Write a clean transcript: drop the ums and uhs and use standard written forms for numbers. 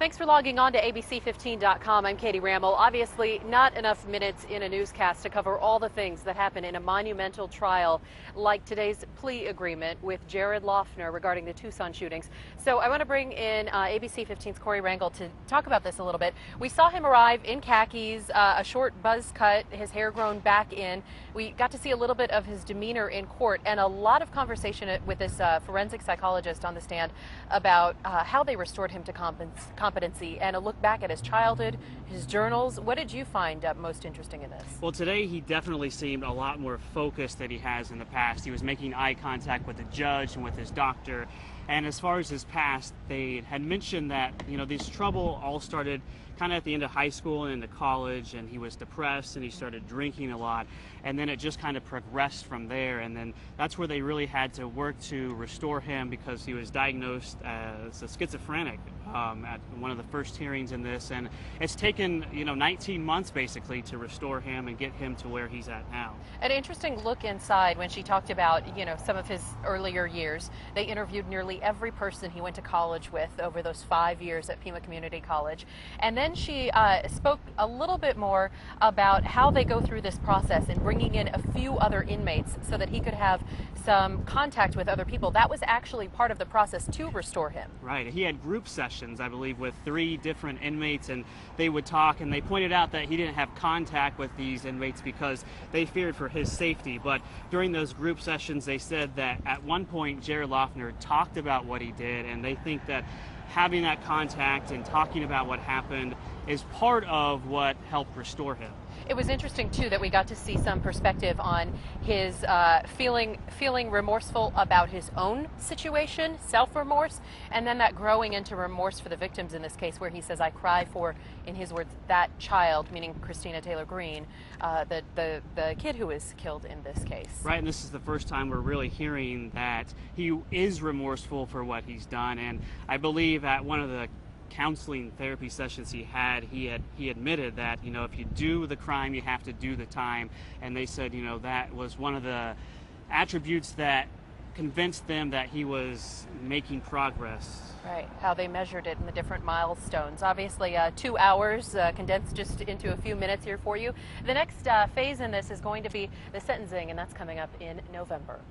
Thanks for logging on to ABC15.com. I'm Katie Raml. Obviously, not enough minutes in a newscast to cover all the things that happen in a monumental trial like today's plea agreement with Jared Loughner regarding the Tucson shootings. So I want to bring in ABC15's Corey Rangel to talk about this a little bit. We saw him arrive in khakis, a short buzz cut, his hair grown back in. We got to see a little bit of his demeanor in court and a lot of conversation with this forensic psychologist on the stand about how they restored him to competency and a look back at his childhood, his journals. What did you find most interesting in this? Well, today he definitely seemed a lot more focused than he has in the past. He was making eye contact with the judge and with his doctor. And as far as his past, they had mentioned that, this trouble all started kind of at the end of high school and into college, and he was depressed and he started drinking a lot. And then it just kind of progressed from there. And then that's where they really had to work to restore him because he was diagnosed as a schizophrenic at one of the first hearings in this. And it's taken, 19 months basically to restore him and get him to where he's at now. An interesting look inside when she talked about, some of his earlier years. They interviewed nearly every person he went to college with over those 5 years at Pima Community College. And then she spoke a little bit more about how they go through this process and bringing in a few other inmates so that he could have some contact with other people. That was actually part of the process to restore him. Right. He had group sessions, I believe, with 3 different inmates, and they would talk, and they pointed out that he didn't have contact with these inmates because they feared for his safety. But during those group sessions, they said that at one point Jared Loughner talked about what he did, and they think that having that contact and talking about what happened is part of what helped restore him. It was interesting, too, that we got to see some perspective on his feeling remorseful about his own situation, self-remorse, and then that growing into remorse for the victims in this case, where he says, I cry for, in his words, that child, meaning Christina Taylor Greene, the kid who was killed in this case. Right, and this is the first time we're really hearing that he is remorseful for what he's done, and I believe at one of the counseling therapy sessions he admitted that if you do the crime you have to do the time, and they said that was one of the attributes that convinced them that he was making progress. Right, how they measured it in the different milestones. Obviously 2 hours condensed just into a few minutes here for you. The next phase in this is going to be the sentencing, and that's coming up in November.